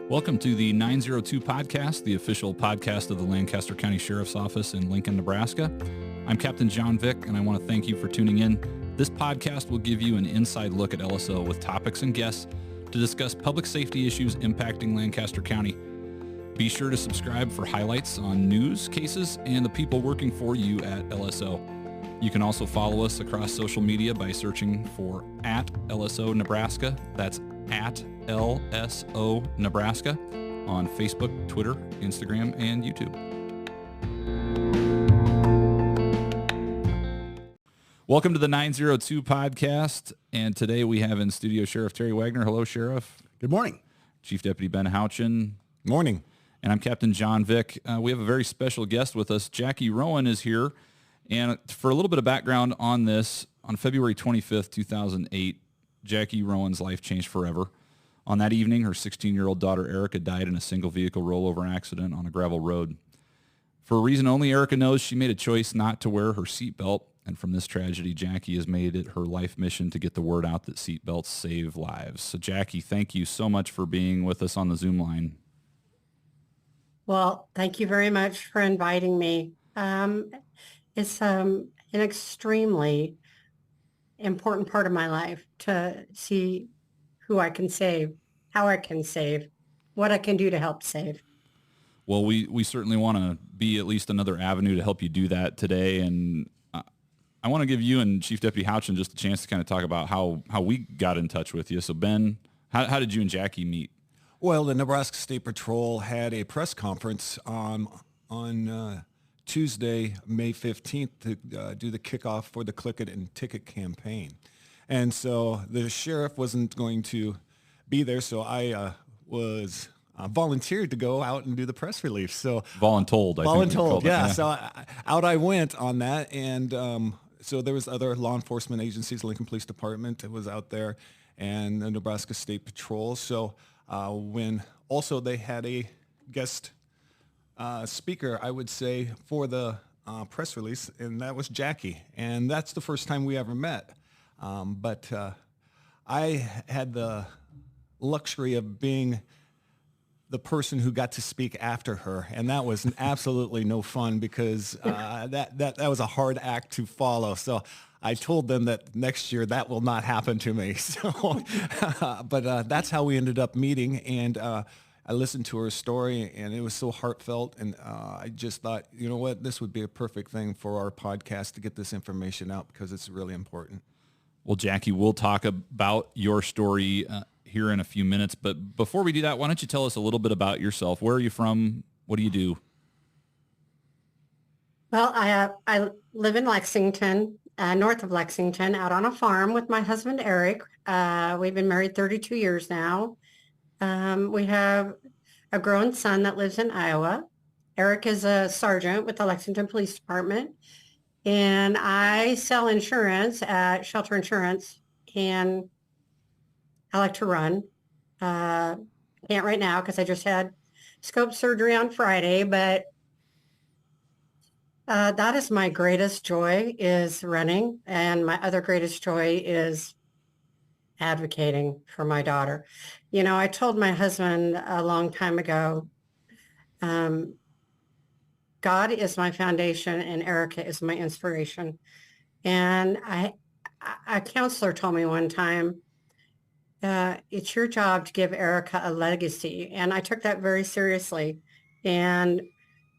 Welcome to the 902 podcast, the official podcast of the Lancaster County Sheriff's Office in Lincoln, Nebraska. I'm Captain John Vick, and I want to thank you for tuning in. This podcast will give you an inside look at LSO with topics and guests to discuss public safety issues impacting Lancaster County. Be sure to subscribe for highlights on news, cases, and the people working for you at LSO. You can also follow us across social media by searching for @LSO Nebraska. That's @LSO Nebraska on Facebook, Twitter, Instagram, and YouTube. Welcome to the 902 podcast, and today we have in studio Sheriff Terry Wagner. Hello, Sheriff. Good morning. Chief Deputy Ben Houchin. Morning. And I'm Captain John Vick. We have a very special guest with us. Jackie Rowan is here. And for a little bit of background on this, on February 25th, 2008, Jackie Rowan's life changed forever. On that evening, her 16-year-old daughter Erika died in a single-vehicle rollover accident on a gravel road. For a reason only Erika knows, she made a choice not to wear her seatbelt. And from this tragedy, Jackie has made it her life mission to get the word out that seatbelts save lives. So Jackie, thank you so much for being with us on the Zoom line. Well, thank you very much for inviting me. It's an extremely important part of my life to see who I can save, how I can save, what I can do to help save. Well, we certainly want to be at least another avenue to help you do that today. And I want to give you and Chief Deputy Houchin just a chance to kind of talk about how we got in touch with you. So, Ben, how did you and Jackie meet? Well, the Nebraska State Patrol had a press conference on Tuesday, May 15th, to do the kickoff for the Click It and Ticket campaign. And so the sheriff wasn't going to be there, so I was volunteered to go out and do the press release. So Voluntold, yeah. So out I went on that, and so there was other law enforcement agencies, Lincoln Police Department was out there, and the Nebraska State Patrol. So when also they had a guest speaker, I would say, for the press release, and that was Jackie. And that's the first time we ever met. But I had the luxury of being the person who got to speak after her, and that was absolutely no fun because that was a hard act to follow. So I told them that next year that will not happen to me. So, but that's how we ended up meeting, and I listened to her story, and it was so heartfelt, and I just thought, you know what, this would be a perfect thing for our podcast to get this information out because it's really important. Well, Jackie, we'll talk about your story here in a few minutes, but before we do that, why don't you tell us a little bit about yourself? Where are you from? What do you do? Well, I live in Lexington, north of Lexington, out on a farm with my husband, Eric. We've been married 32 years now. We have a grown son that lives in Iowa. Eric is a sergeant with the Lexington Police Department, and I sell insurance at Shelter Insurance, and I like to run. Can't right now because I just had scope surgery on Friday, but that is my greatest joy, is running, and my other greatest joy is advocating for my daughter. You know, I told my husband a long time ago, God is my foundation and Erika is my inspiration. And a counselor told me one time, it's your job to give Erika a legacy. And I took that very seriously. And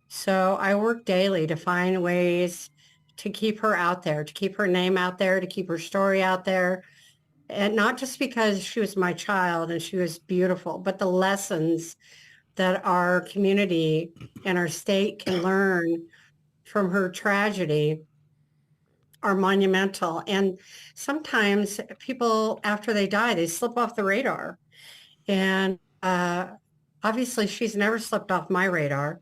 so I work daily to find ways to keep her out there, to keep her name out there, to keep her story out there. And not just because she was my child and she was beautiful, but the lessons that our community and our state can learn from her tragedy are monumental. And sometimes people, after they die, they slip off the radar. And obviously, she's never slipped off my radar.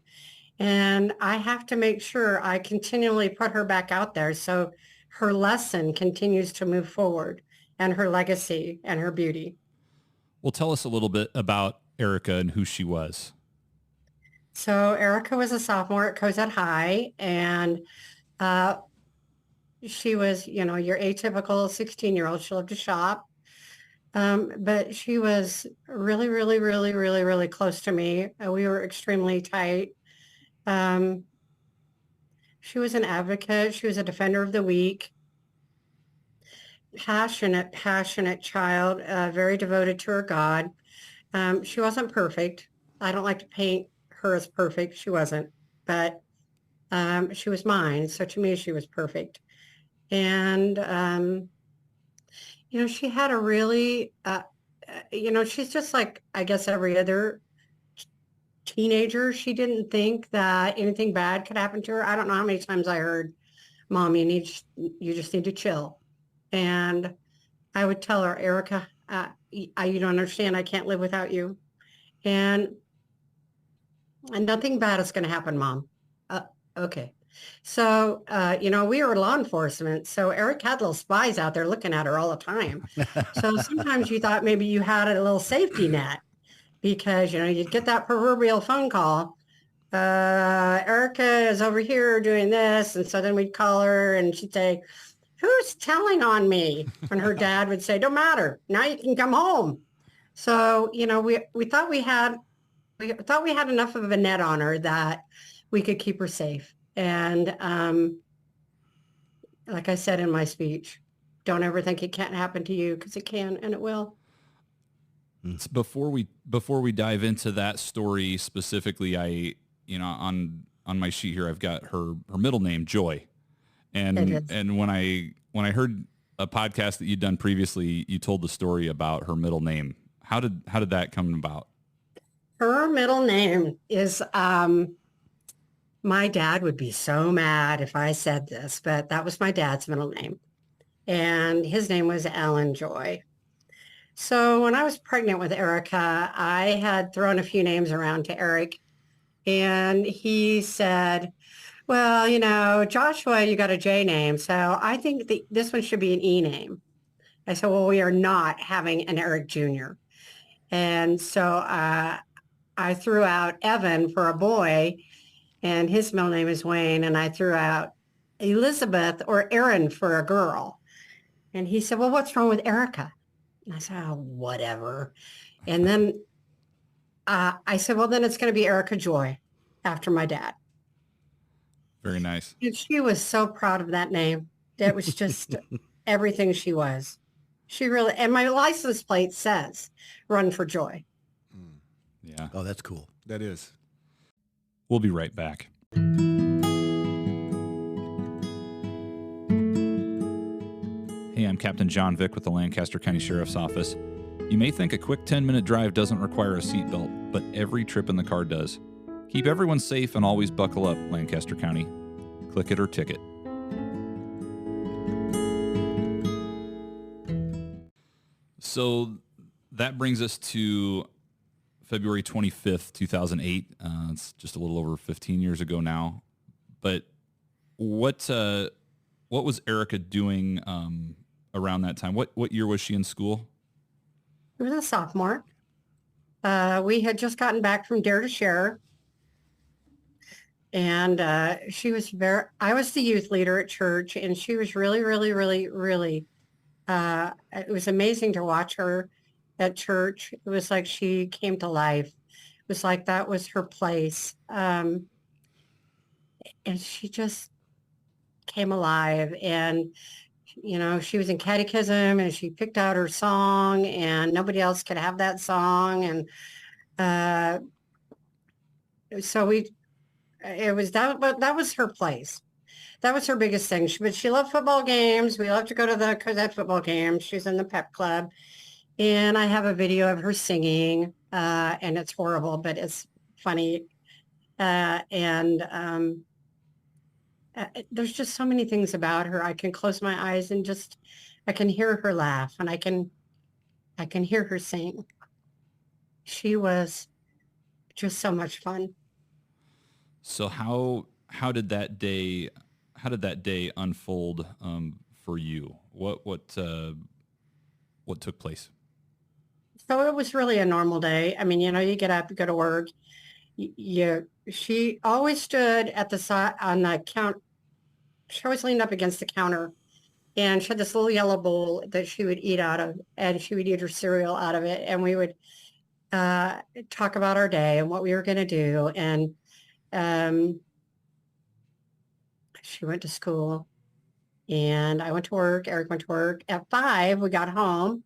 And I have to make sure I continually put her back out there so her lesson continues to move forward, and her legacy and her beauty. Well, tell us a little bit about Erika and who she was. So Erika was a sophomore at Cozad High, and she was, you know, your atypical 16-year-old. She loved to shop. But she was really, really, really, really, really close to me. We were extremely tight. Um, she was an advocate. She was a defender of the weak, passionate, passionate child, very devoted to her God. She wasn't perfect. I don't like to paint her as perfect. She wasn't, but she was mine. So to me, she was perfect. And, she had a really, she's just like, I guess, every other teenager. She didn't think that anything bad could happen to her. I don't know how many times I heard, Mom, you just need to chill. And I would tell her, Erica, you don't understand. I can't live without you. And nothing bad is going to happen, Mom. Okay. So, we were law enforcement. So Eric had little spies out there looking at her all the time. So sometimes you thought maybe you had a little safety net because, you'd get that proverbial phone call. Erica is over here doing this. And so then we'd call her and she'd say, who's telling on me? And her dad would say, don't matter. Now you can come home. So, we thought we had enough of a net on her that we could keep her safe. And like I said in my speech, don't ever think it can't happen to you because it can and it will. Before we dive into that story specifically, I on my sheet here I've got her middle name, Joy. And when I heard a podcast that you'd done previously, you told the story about her middle name. How did that come about? Her middle name is my dad would be so mad if I said this, but that was my dad's middle name. And his name was Alan Joy. So when I was pregnant with Erica, I had thrown a few names around to Eric. And he said, well, Joshua, you got a J name. So I think this one should be an E name. I said, well, we are not having an Eric Jr. And so I threw out Evan for a boy, and his middle name is Wayne. And I threw out Elizabeth or Erin for a girl. And he said, well, what's wrong with Erica? And I said, oh, whatever. And then I said, well, then it's going to be Erika Joy after my dad. Very nice. And she was so proud of that name. That was just everything she was. She really, and my license plate says Run for Joy. Yeah. Oh, that's cool. That is. We'll be right back. Hey, I'm Captain John Vick with the Lancaster County Sheriff's Office. You may think a quick 10-minute drive doesn't require a seatbelt, but every trip in the car does. Keep everyone safe and always buckle up, Lancaster County. Click it or ticket. So that brings us to February 25th, 2008. It's just a little over 15 years ago now. But what was Erica doing around that time? What year was she in school? She was a sophomore. We had just gotten back from Dare to Share. And she was I was the youth leader at church, and she was really, really, really, really, it was amazing to watch her at church. It was like she came to life. It was like that was her place. And she just came alive. And, she was in catechism and she picked out her song and nobody else could have that song. And so that was her place. That was her biggest thing. But she loved football games. We loved to go to the Cosette football games. She's in the pep club. And I have a video of her singing, and it's horrible, but it's funny. There's just so many things about her. I can close my eyes and I can hear her laugh, and I can hear her sing. She was just so much fun. So how did that day unfold for you? What took place? So it was really a normal day. I mean, you get up, you go to work. She always stood at the side on the count. She always leaned up against the counter And she had this little yellow bowl that she would eat out of, and she would eat her cereal out of it. And we would talk about our day and what we were going to do. And she went to school, and I went to work. Eric went to work. At 5, we got home.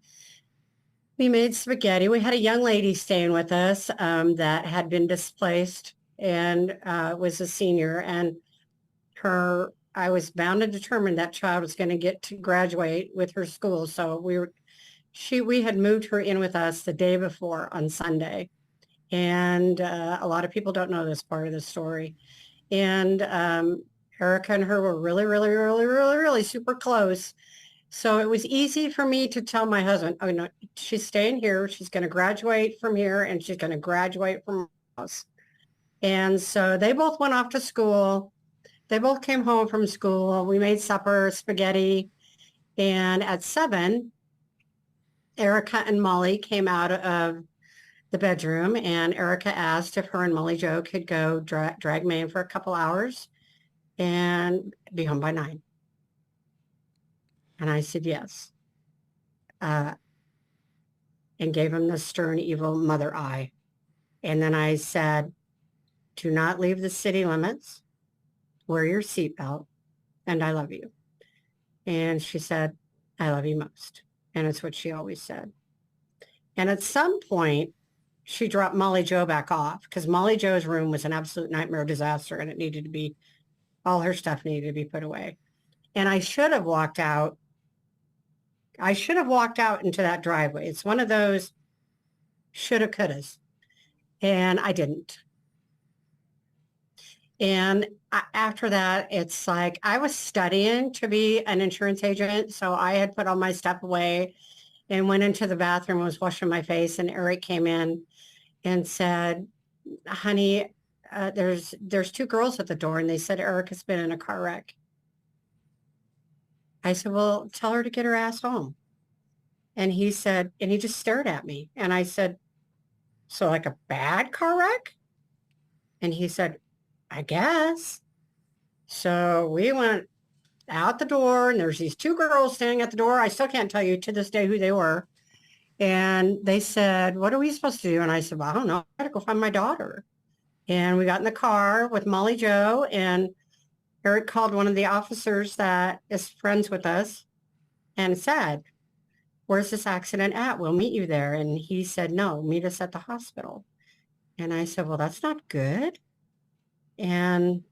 We made spaghetti. We had a young lady staying with us that had been displaced and was a senior. And I was bound and determined that child was going to get to graduate with her school. So we had moved her in with us the day before on Sunday. And a lot of people don't know this part of the story. And Erika and her were really, really, really, really, really super close. So it was easy for me to tell my husband, oh, no, she's staying here. She's going to graduate from here, and she's going to graduate from us. And so they both went off to school. They both came home from school. We made supper, spaghetti. And at 7, Erika and Molly came out of the bedroom, and Erika asked if her and Molly Jo could go drag Maine for a couple hours and be home by 9. And I said yes, and gave him the stern, evil mother eye. And then I said, do not leave the city limits, wear your seatbelt, and I love you. And she said, I love you most. And it's what she always said. And at some point, she dropped Molly Jo back off, because Molly Jo's room was an absolute nightmare disaster, and it needed to be, all her stuff needed to be put away. And I should have walked out into that driveway. It's one of those shoulda, couldas. And I didn't. And after that, it's like I was studying to be an insurance agent. So I had put all my stuff away and went into the bathroom, was washing my face. And Eric came in and said, honey, there's 2 girls at the door. And they said, Erika's been in a car wreck. I said, well, tell her to get her ass home. And he said, and he just stared at me. And I said, so like a bad car wreck? And he said, I guess. So we went out the door, and there's these 2 girls standing at the door. I still can't tell you to this day who they were. And they said, what are we supposed to do? And I said, well, I don't know. I got to go find my daughter. And we got in the car with Molly Jo, and Eric called one of the officers that is friends with us and said, where's this accident at? We'll meet you there. And he said, no, meet us at the hospital. And I said, well, that's not good. And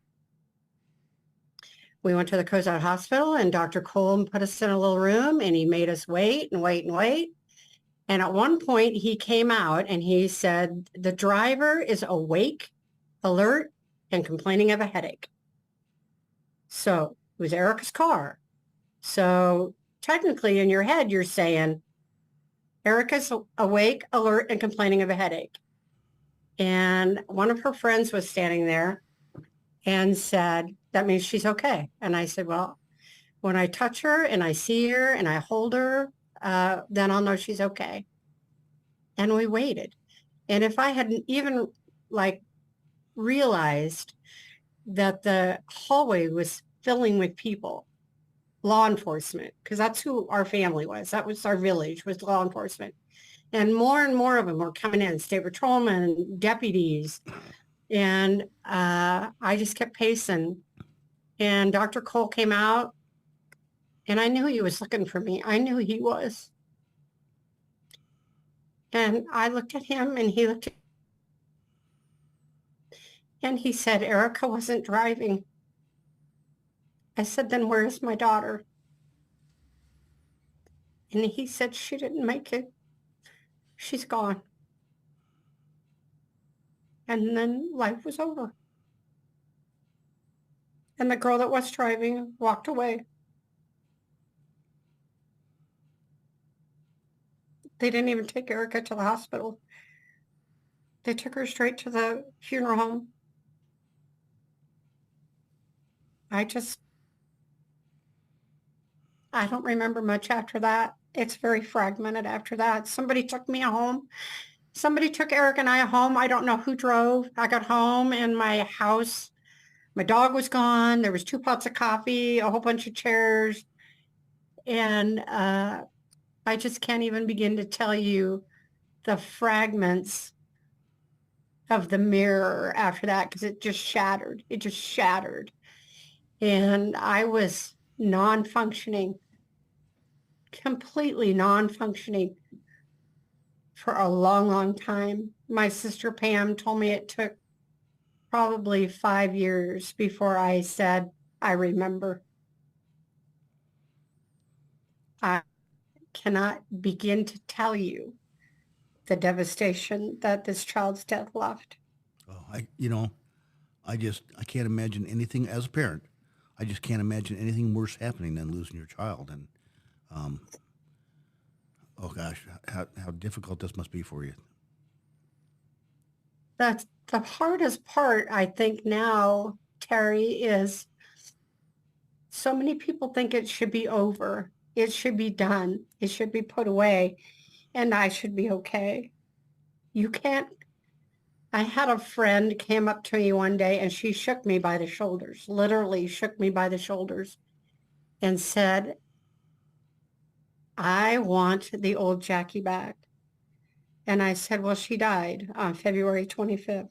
we went to the Cozad Hospital, and Dr. Cole put us in a little room, and he made us wait and wait and wait. And at one point he came out and he said, the driver is awake, alert, and complaining of a headache. So it was Erika's car. So technically in your head, you're saying Erika's awake, alert, and complaining of a headache. And one of her friends was standing there and said, that means she's okay. And I said, well, when I touch her and I see her and I hold her, then I'll know she's okay. And we waited. And if I hadn't even realized that the hallway was filling with people, law enforcement, because that's who our family was. That was our village, was law enforcement. And more of them were coming in, state patrolmen, deputies. And I just kept pacing. And Dr. Cole came out, and I knew he was looking for me. I knew he was. And I looked at him, and he looked at me. And he said, Erika wasn't driving. I said, then where is my daughter? And he said, she didn't make it. She's gone. And then life was over. And the girl that was driving walked away. They didn't even take Erika to the hospital. They took her straight to the funeral home. I don't remember much after that. It's very fragmented after that. Somebody took me home. Somebody took Eric and I home. I don't know who drove. I got home, and my house, my dog was gone. There was 2 pots of coffee, a whole bunch of chairs. And I just can't even begin to tell you the fragments of the mirror after that, because it just shattered. It just shattered. And I was non-functioning, completely non-functioning for a long, long time. My sister Pam told me it took probably 5 years before I said, I remember. I cannot begin to tell you the devastation that this child's death left. Oh, I can't imagine anything as a parent. I just can't imagine anything worse happening than losing your child. And, oh gosh, how difficult this must be for you. That's the hardest part, I think now, Terry, is so many people think it should be over. It should be done. It should be put away, and I should be okay. You can't. I had a friend came up to me one day and she shook me by the shoulders, literally shook me by the shoulders and said, I want the old Jackie back. And I said, well, she died on February 25th.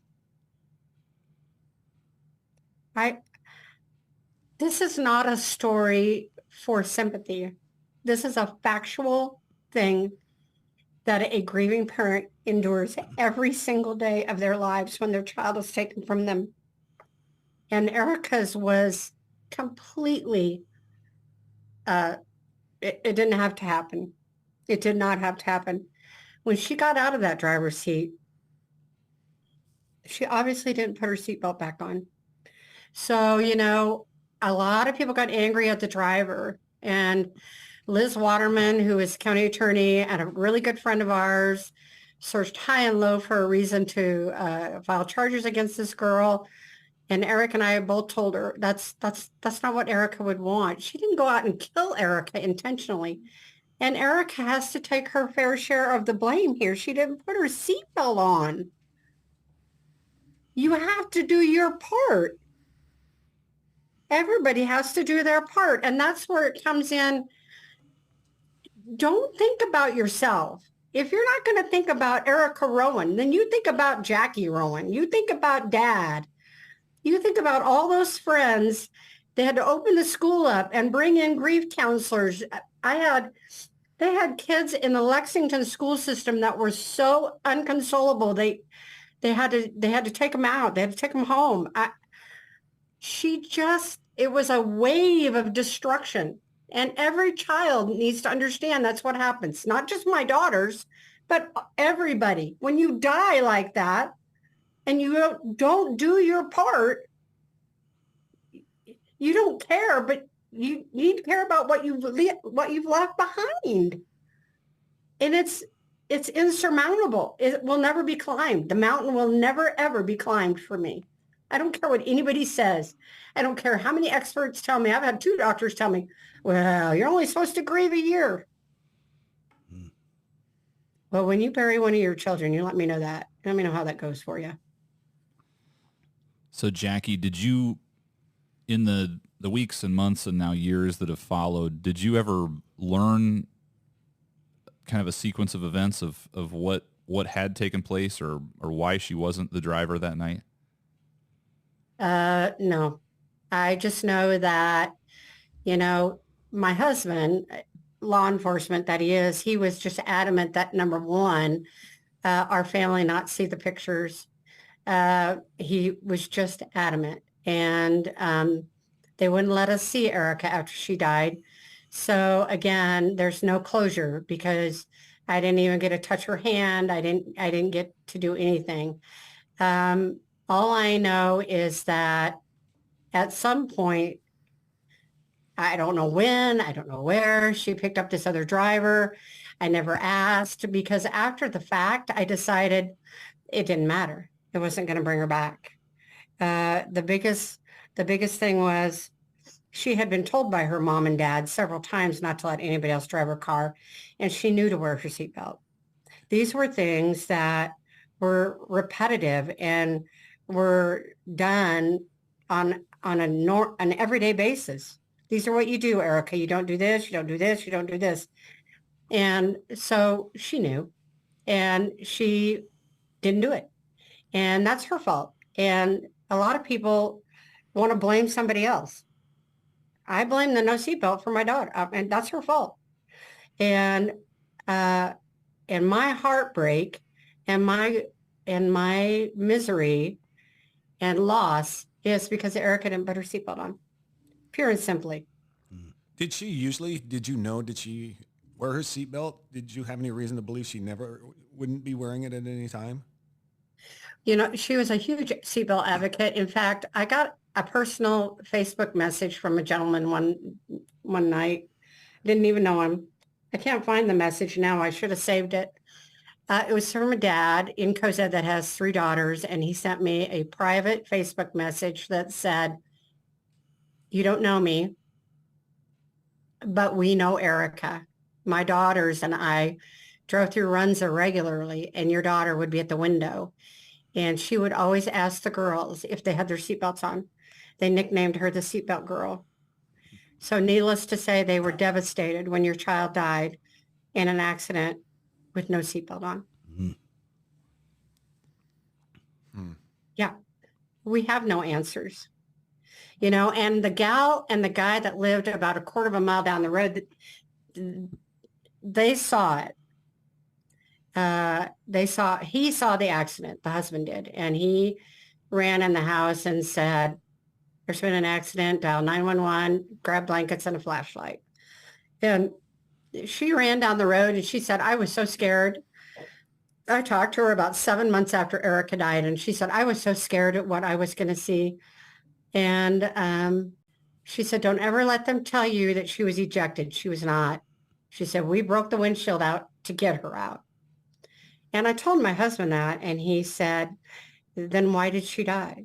This is not a story for sympathy. This is a factual thing that a grieving parent endures every single day of their lives when their child is taken from them. And Erika's was completely, it didn't have to happen. It did not have to happen. When she got out of that driver's seat, she obviously didn't put her seatbelt back on. So, a lot of people got angry at the driver. And Liz Waterman, who is county attorney and a really good friend of ours, searched high and low for a reason to file charges against this girl. And Eric and I both told her that's not what Erika would want. She didn't go out and kill Erika intentionally. And Erika has to take her fair share of the blame here. She didn't put her seatbelt on. You have to do your part. Everybody has to do their part. And that's where it comes in. Don't think about yourself. If you're not going to think about Erika Rowan, then you think about Jackie Rowan. You think about Dad. You think about all those friends. They had to open the school up and bring in grief counselors. They had kids in the Lexington school system that were so unconsolable. They had to take them out. They had to take them home. It was a wave of destruction. And every child needs to understand that's what happens. Not just my daughters, but everybody. When you die like that and you don't do your part, you don't care, but you need to care about what you've left behind. And it's insurmountable. It will never be climbed. The mountain will never, ever be climbed for me. I don't care what anybody says. I don't care how many experts tell me. I've had 2 doctors tell me, well, you're only supposed to grieve a year. Well, when you bury one of your children, you let me know that. Let me know how that goes for you. So, Jackie, did you, in the weeks and months and now years that have followed, did you ever learn kind of a sequence of events of what had taken place or why she wasn't the driver that night? No. I just know that, my husband, law enforcement that he was just adamant that, number one, our family not see the pictures. He was just adamant. And they wouldn't let us see Erika after she died. So again, there's no closure because I didn't even get to touch her hand. I didn't get to do anything. All I know is that at some point, I don't know when, I don't know where, she picked up this other driver. I never asked because after the fact, I decided it didn't matter. It wasn't going to bring her back. The biggest thing was she had been told by her mom and dad several times not to let anybody else drive her car, and she knew to wear her seatbelt. These were things that were repetitive and were done on an everyday basis. These are what you do, Erika. You don't do this, you don't do this, you don't do this. And so she knew, and she didn't do it. And that's her fault. And a lot of people want to blame somebody else. I blame the no seatbelt for my daughter, and that's her fault. And uh, my heartbreak and my misery and loss is because Erika didn't put her seatbelt on, pure and simply. Did she wear her seatbelt? Did you have any reason to believe she never wouldn't be wearing it at any time? You know, she was a huge seatbelt advocate. In fact, I got a personal Facebook message from a gentleman one night. Didn't even know him. I can't find the message now. I should have saved it. It was from a dad in Cozad that has 3 daughters, and he sent me a private Facebook message that said, "You don't know me, but we know Erika. My daughters and I drove through Runza regularly, and your daughter would be at the window. And she would always ask the girls if they had their seatbelts on. They nicknamed her the seatbelt girl. So needless to say, they were devastated when your child died in an accident with no seatbelt on." Yeah, we have no answers. You know, and the gal and the guy that lived about a quarter of a mile down the road, they saw it. He saw the accident, the husband did, and he ran in the house and said, "There's been an accident, dial 911, grab blankets and a flashlight." And she ran down the road and she said, "I was so scared." I talked to her about 7 months after Erika died, and she said, "I was so scared at what I was going to see." And she said, "Don't ever let them tell you that she was ejected. She was not." She said, "We broke the windshield out to get her out." And I told my husband that, and he said, "Then why did she die?"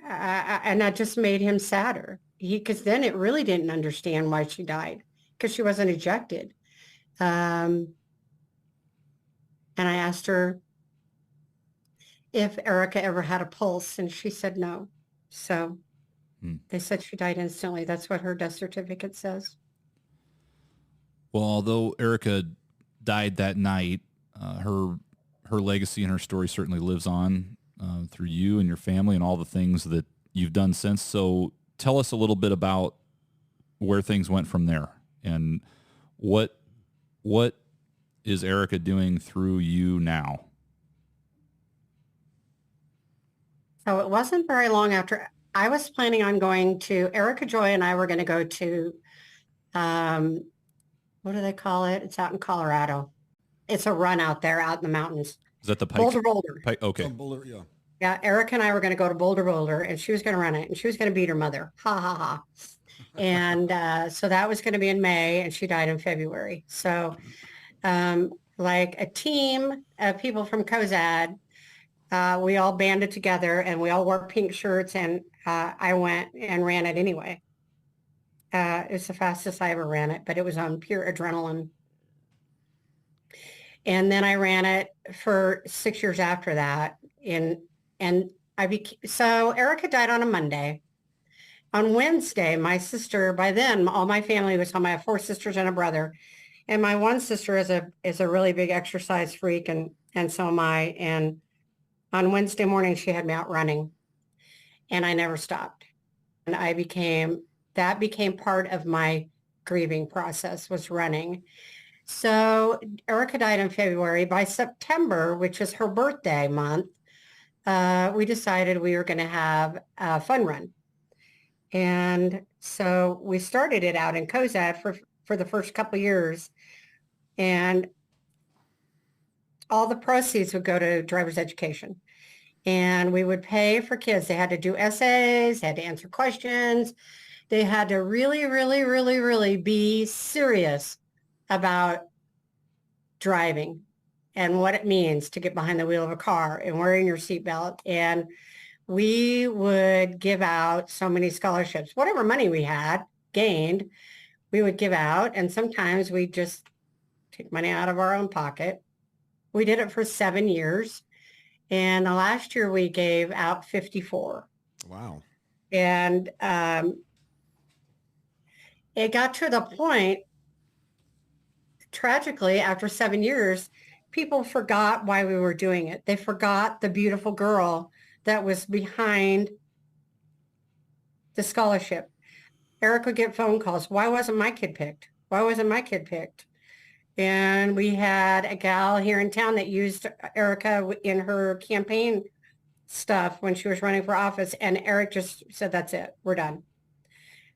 And that just made him sadder. Because then it really didn't understand why she died, because she wasn't ejected. And I asked her if Erika ever had a pulse, and she said no. So they said she died instantly. That's what her death certificate says. Well, although Erika died that night, her legacy and her story certainly lives on through you and your family and all the things that you've done since. So tell us a little bit about where things went from there, and what is Erika doing through you now? So it wasn't very long after I was planning on going to, Erika Joy and I were going to go to, what do they call it? It's out in Colorado. It's a run out there, out in the mountains. Is that the Pike? Boulder. Pike, okay. Oh, Boulder, yeah. Yeah, Erika and I were going to go to Boulder, and she was going to run it, and she was going to beat her mother. Ha, ha, ha. And so that was going to be in May, and she died in February. So like a team of people from Cozad, we all banded together, and we all wore pink shirts, and I went and ran it anyway. It was the fastest I ever ran it, but it was on pure adrenaline. And then I ran it for 6 years after that. So Erika died on a Monday. On Wednesday, my sister, by then, all my family was home. I have 4 sisters and a brother. And my one sister is a really big exercise freak, and so am I. And on Wednesday morning, she had me out running, and I never stopped. And that became part of my grieving process, was running. So Erika died in February. By September, which is her birthday month, we decided we were going to have a fun run. And so we started it out in Cozad for the first couple of years. And all the proceeds would go to driver's education. And we would pay for kids. They had to do essays, they had to answer questions. They had to really, really, really, really be serious about driving and what it means to get behind the wheel of a car and wearing your seatbelt. And we would give out so many scholarships. Whatever money we had gained, we would give out. And sometimes we just take money out of our own pocket. We did it for 7 years. And the last year we gave out 54. Wow. And it got to the point, tragically, after 7 years, people forgot why we were doing it. They forgot the beautiful girl that was behind the scholarship. Eric would get phone calls. Why wasn't my kid picked? Why wasn't my kid picked? And we had a gal here in town that used Erica in her campaign stuff when she was running for office. And Eric just said, that's it. We're done.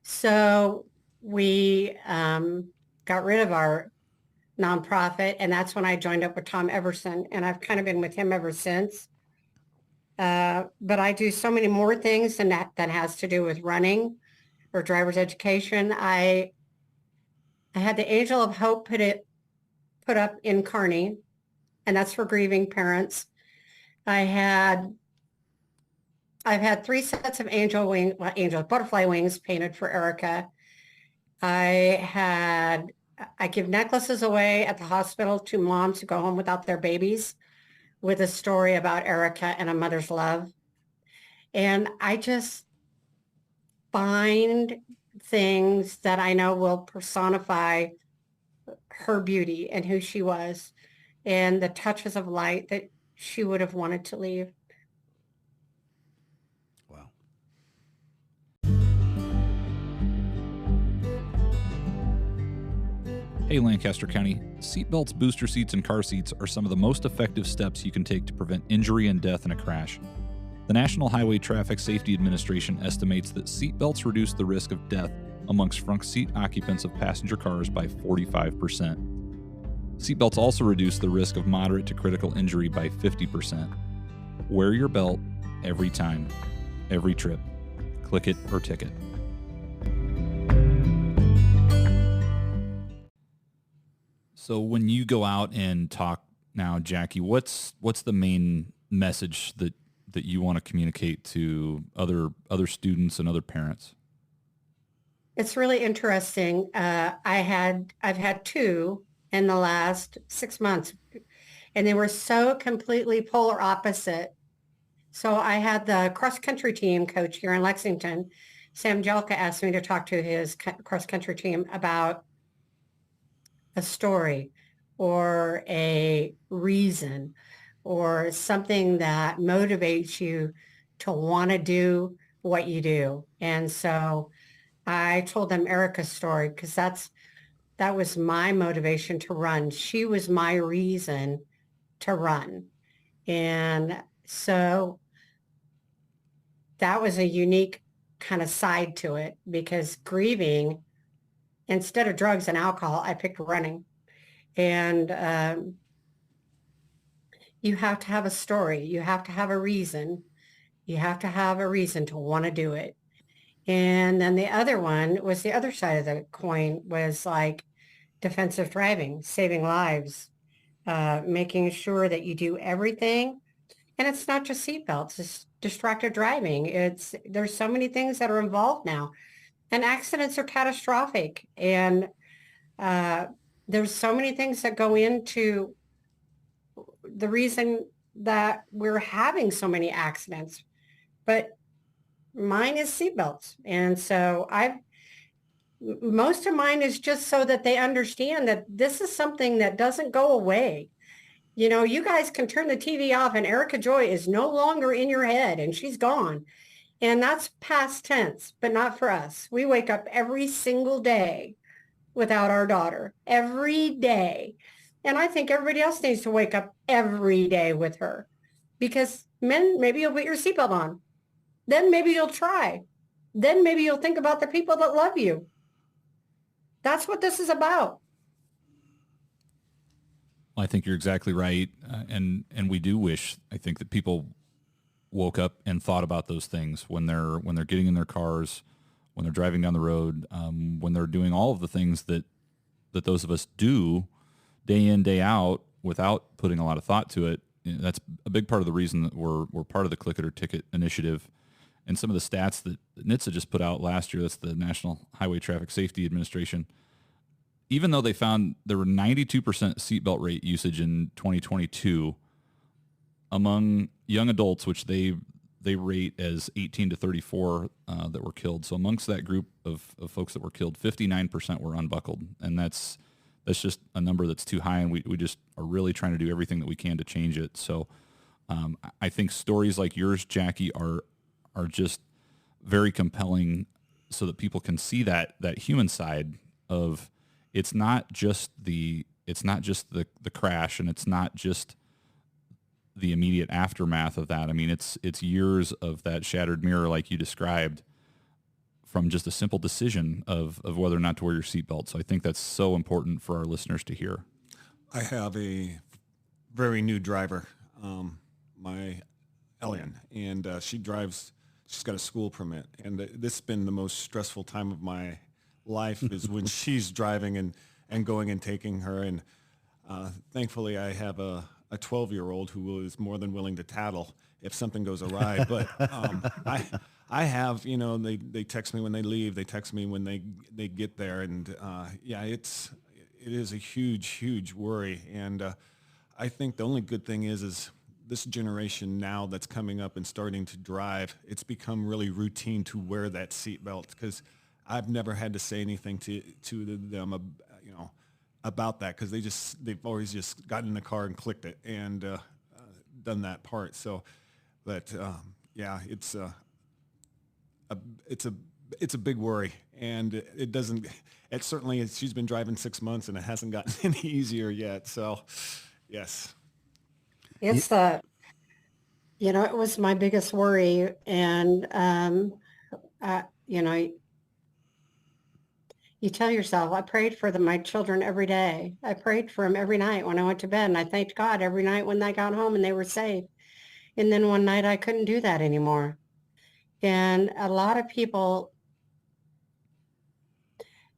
So we got rid of our nonprofit. And that's when I joined up with Tom Everson. And I've kind of been with him ever since. But I do so many more things than that has to do with running or driver's education. I had the Angel of Hope put up in Kearney, and that's for grieving parents. I've had 3 sets of butterfly wings painted for Erica. I give necklaces away at the hospital to moms who go home without their babies with a story about Erica and a mother's love. And I just find things that I know will personify her beauty and who she was and the touches of light that she would have wanted to leave. Wow. Hey, Lancaster County, seatbelts, booster seats, and car seats are some of the most effective steps you can take to prevent injury and death in a crash. The National Highway Traffic Safety Administration estimates that seatbelts reduce the risk of death amongst front seat occupants of passenger cars by 45%. Seatbelts also reduce the risk of moderate to critical injury by 50%. Wear your belt every time, every trip. Click it or ticket. So when you go out and talk now, Jackie, what's the main message that you want to communicate to other students and other parents? It's really interesting. I've had 2 in the last 6 months, and they were so completely polar opposite. So I had the cross-country team coach here in Lexington. Sam Jelka asked me to talk to his cross-country team about a story or a reason or something that motivates you to want to do what you do. And so I told them Erika's story because that was my motivation to run. She was my reason to run. And so that was a unique kind of side to it because grieving, instead of drugs and alcohol, I picked running. And you have to have a story. You have to have a reason. You have to have a reason to want to do it. And then the other one was the other side of the coin was like defensive driving, saving lives, making sure that you do everything. And it's not just seatbelts, it's distracted driving. There's so many things that are involved now. And accidents are catastrophic. And there's so many things that go into the reason that we're having so many accidents. But mine is seatbelts. And so most of mine is just so that they understand that this is something that doesn't go away. You know, you guys can turn the TV off and Erika Joy is no longer in your head and she's gone. And that's past tense, but not for us. We wake up every single day without our daughter, every day. And I think everybody else needs to wake up every day with her because men, maybe you'll put your seatbelt on. Then maybe you'll try. Then maybe you'll think about the people that love you. That's what this is about. I think you're exactly right. And we do wish, I think, that people woke up and thought about those things when they're getting in their cars, when they're driving down the road, when they're doing all of the things that those of us do day in, day out without putting a lot of thought to it. You know, that's a big part of the reason that we're part of the Click It or Ticket initiative. And some of the stats that NHTSA just put out last year, that's the National Highway Traffic Safety Administration, even though they found there were 92% seatbelt rate usage in 2022 among young adults, which they they rate as 18 to 34 that were killed. So amongst that group of folks that were killed, 59% were unbuckled. And that's just a number that's too high. And we just are really trying to do everything that we can to change it. So I think stories like yours, Jackie, are just very compelling so that people can see that human side of it's not just the crash, and it's not just the immediate aftermath of that. I mean, it's years of that shattered mirror, like you described, from just a simple decision of whether or not to wear your seatbelt. So I think that's so important for our listeners to hear. I have a very new driver, my Elian, and she's got a school permit. And this has been the most stressful time of my life is when she's driving and going and taking her. And thankfully I have a 12-year-old who is more than willing to tattle if something goes awry. But I have, they text me when they leave. They text me when they get there. And it is a huge, huge worry. And I think the only good thing is this generation now that's coming up and starting to drive, it's become really routine to wear that seatbelt, because I've never had to say anything to them, about that, because they've always just gotten in the car and clicked it and done that part. So, but it's a big worry, and it certainly she's been driving 6 months and it hasn't gotten any easier yet. So, yes. It's it was my biggest worry. And, you tell yourself, I prayed for my children every day. I prayed for them every night when I went to bed. And I thanked God every night when they got home and they were safe. And then one night I couldn't do that anymore. And a lot of people,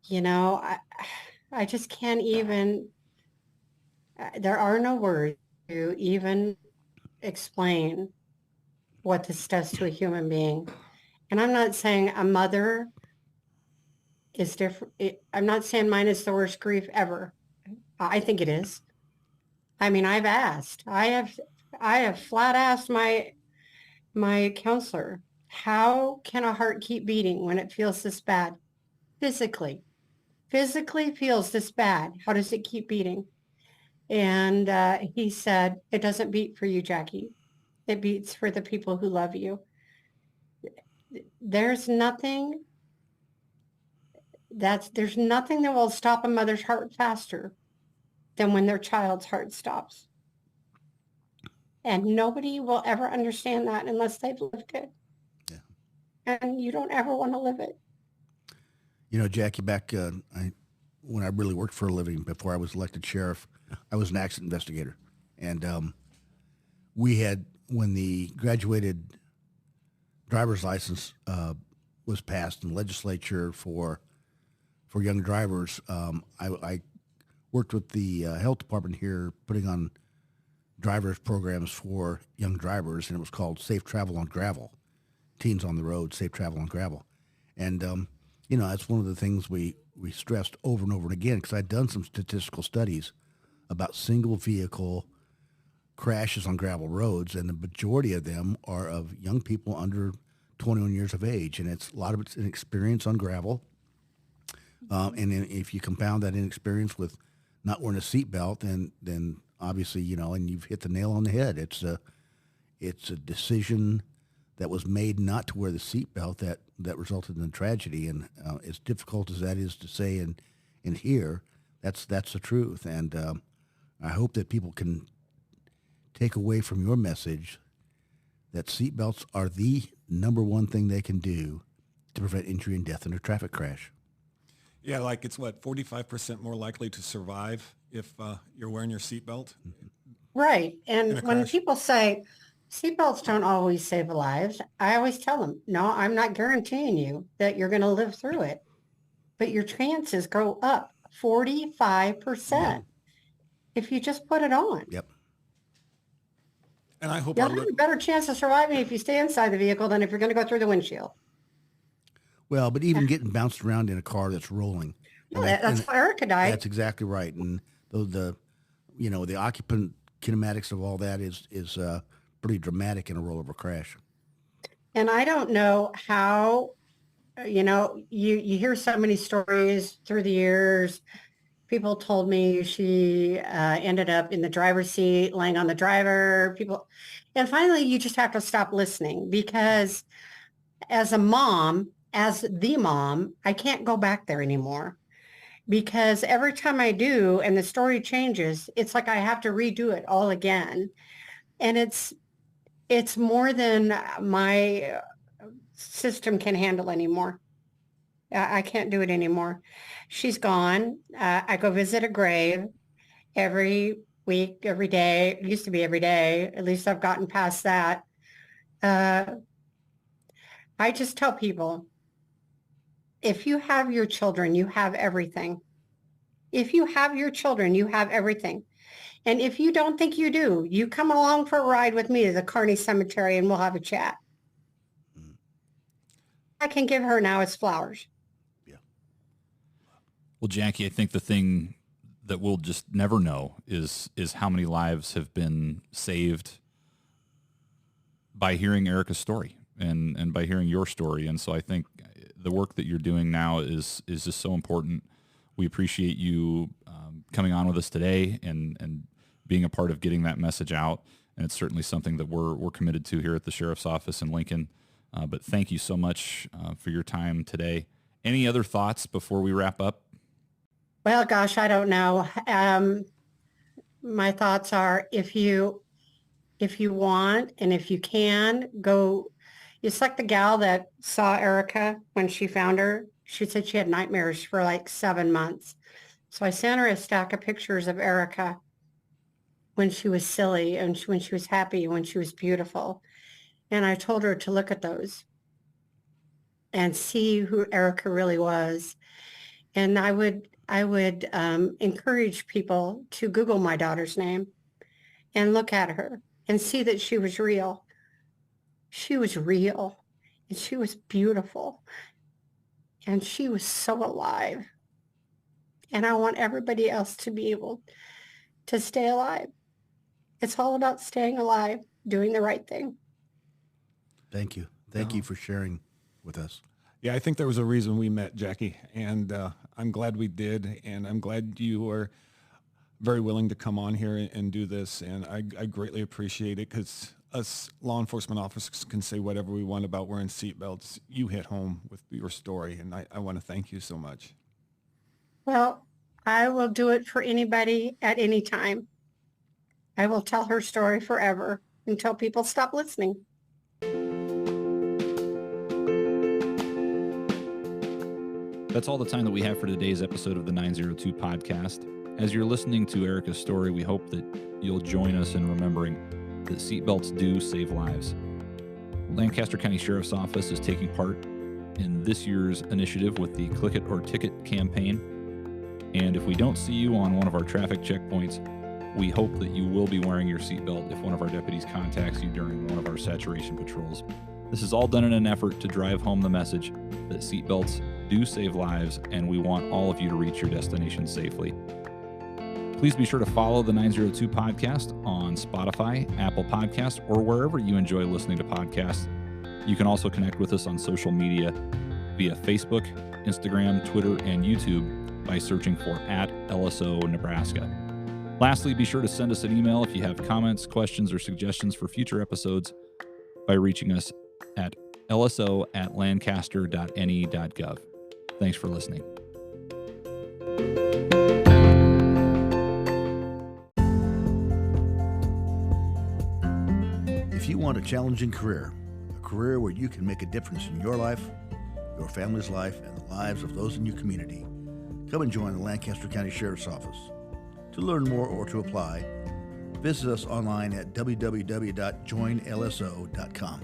I just can't even, there are no words to even explain what this does to a human being. And I'm not saying a mother is different. I'm not saying mine is the worst grief ever. I think it is. I mean, I've asked. I have flat asked my counselor, how can a heart keep beating when it feels this bad? Physically feels this bad. How does it keep beating? And he said, it doesn't beat for you, Jackie. It beats for the people who love you. There's nothing that will stop a mother's heart faster than when their child's heart stops. And nobody will ever understand that unless they've lived it. Yeah. And you don't ever want to live it. Jackie, back when I really worked for a living before I was elected sheriff, I was an accident investigator. And we had, when the graduated driver's license was passed in the legislature for young drivers, I worked with the health department here putting on drivers programs for young drivers, and it was called Safe Travel on Gravel. Teens on the Road, Safe Travel on Gravel. And, that's one of the things we stressed over and over again, because I'd done some statistical studies about single vehicle crashes on gravel roads, and the majority of them are of young people under 21 years of age, and a lot of it's inexperience on gravel. And then if you compound that inexperience with not wearing a seatbelt, then obviously, and you've hit the nail on the head. It's a decision that was made not to wear the seatbelt that resulted in the tragedy. And as difficult as that is to say and hear, that's the truth. And I hope that people can take away from your message that seatbelts are the number one thing they can do to prevent injury and death in a traffic crash. Yeah, like it's 45% more likely to survive if you're wearing your seatbelt. Right. And when people say seatbelts don't always save lives, I always tell them, no, I'm not guaranteeing you that you're going to live through it, but your chances go up 45% if you just put it on. Yep. And I hope you'll have a better chance of surviving if you stay inside the vehicle than if you're going to go through the windshield. Well, but even getting bounced around in a car that's rolling. That's how Erika died. That's exactly right. And the occupant kinematics of all that is pretty dramatic in a rollover crash. And I don't know how, you hear so many stories through the years. People told me she ended up in the driver's seat, laying on the driver. And finally, you just have to stop listening because as the mom, I can't go back there anymore because every time I do and the story changes, it's like I have to redo it all again. And it's more than my system can handle anymore. I can't do it anymore. She's gone. I go visit a grave every week, every day. It used to be every day. At least I've gotten past that. I just tell people, if you have your children, you have everything. If you have your children, you have everything. And if you don't think you do, you come along for a ride with me to the Kearney Cemetery and we'll have a chat. I can give her now is flowers. Yeah. Well, Jackie, I think the thing that we'll just never know is how many lives have been saved by hearing Erika's story and by hearing your story. And so I think the work that you're doing now is just so important. We appreciate you coming on with us today and being a part of getting that message out. And it's certainly something that we're committed to here at the Sheriff's Office in Lincoln. But thank you so much for your time today. Any other thoughts before we wrap up? Well, gosh, I don't know. My thoughts are if you want and if you can, go. It's like the gal that saw Erika when she found her. She said she had nightmares for like 7 months. So I sent her a stack of pictures of Erika when she was silly and when she was happy, when she was beautiful. And I told her to look at those and see who Erika really was. And I would encourage people to Google my daughter's name and look at her and see that she was real. She was real and she was beautiful and she was so alive. And I want everybody else to be able to stay alive. It's all about staying alive, doing the right thing. Thank you. Thank you for sharing with us. Yeah, I think there was a reason we met, Jackie, and I'm glad we did, and I'm glad you were very willing to come on here and do this, and I greatly appreciate it because us law enforcement officers can say whatever we want about wearing seatbelts. You hit home with your story, and I want to thank you so much. Well, I will do it for anybody at any time. I will tell her story forever until people stop listening. That's all the time that we have for today's episode of the 902 podcast. As you're listening to Erika's story, we hope that you'll join us in remembering that seatbelts do save lives. Lancaster County Sheriff's Office is taking part in this year's initiative with the Click It or Ticket campaign. And if we don't see you on one of our traffic checkpoints, we hope that you will be wearing your seatbelt if one of our deputies contacts you during one of our saturation patrols. This is all done in an effort to drive home the message that seatbelts do save lives, and we want all of you to reach your destination safely. Please be sure to follow the 902 podcast on Spotify, Apple Podcasts, or wherever you enjoy listening to podcasts. You can also connect with us on social media via Facebook, Instagram, Twitter, and YouTube by searching for @LSO Nebraska. Lastly, be sure to send us an email if you have comments, questions, or suggestions for future episodes by reaching us at lso@lancaster.ne.gov. Thanks for listening. If you want a challenging career, a career where you can make a difference in your life, your family's life, and the lives of those in your community, come and join the Lancaster County Sheriff's Office. To learn more or to apply, visit us online at www.joinlso.com.